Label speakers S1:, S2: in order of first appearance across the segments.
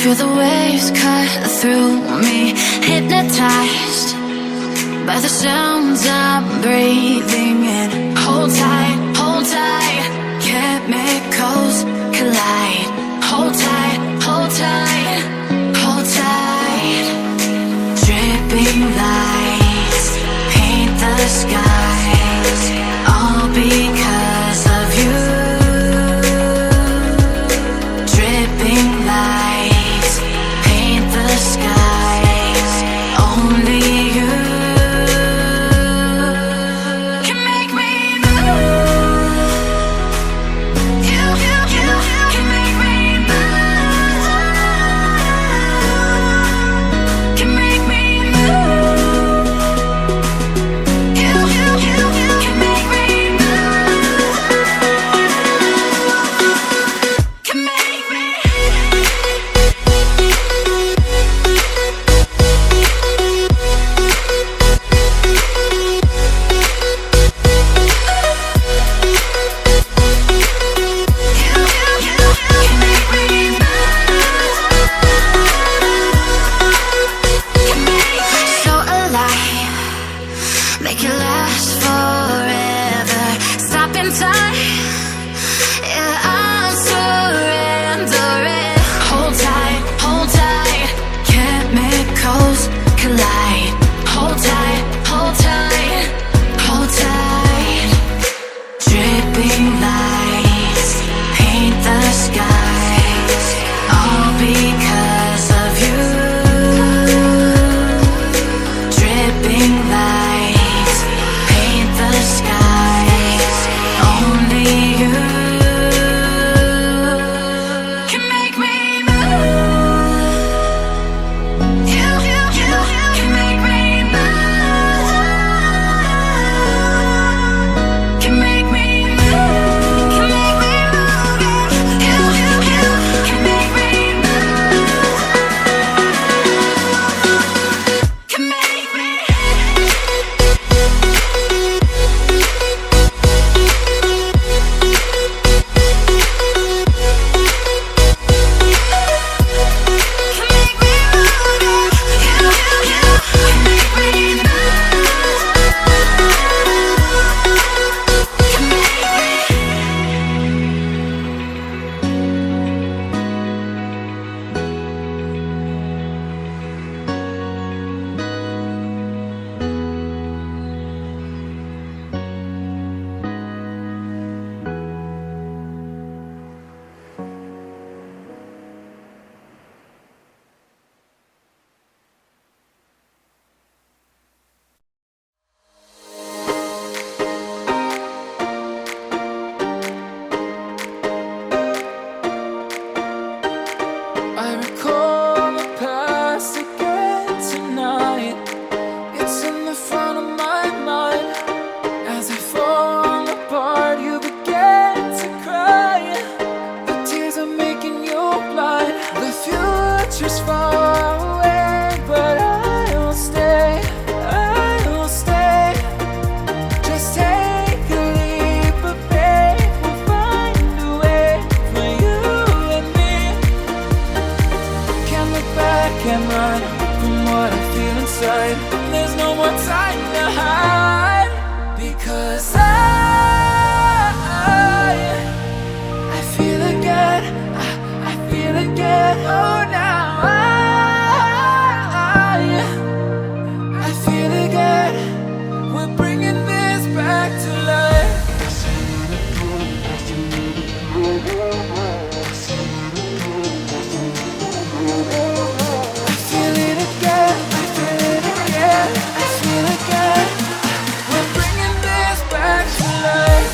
S1: Feel the waves cut through me, hypnotized by the sounds I'm breathing in. Hold tight, chemicals collide. Hold tight, hold tight, hold tight. Dripping lights paint the skies, all because of you. Dripping lights paint the skies, only you can make me move. You can make me move. Can make me move. You can make me move. Can make me. So alive, make it last forever. Stop in time, yeah, I'm surrendering. Hold tight, chemicals collide. Hold tight, hold tight, hold tight. Dripping lights paint the skies, all because of you. Dripping lights paint the skies, only you can make me move. You can make me move. Can make me move. Can make me move. You can make me move. Can make me.
S2: I recall the past again tonight. It's in the front of my mind. As I fall apart, you begin to cry. The tears are making you blind. The future's far away, but I'll stay. I'll stay. Just take a leap of faith. We'll find a way for you and me. Can't look back and run from what I feel inside. There's no more time to hide, because I feel again. I feel again. Oh, now I feel again. We're bringing this back to life. I feel it again. I feel it again. I feel again. We're bringing this back to life.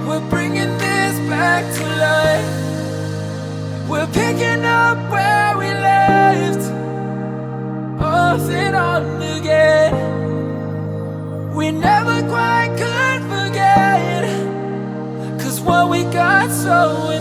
S2: We're bringing this back to life. We're picking up where we left, off and on again. We never quite could forget, 'cause what we got so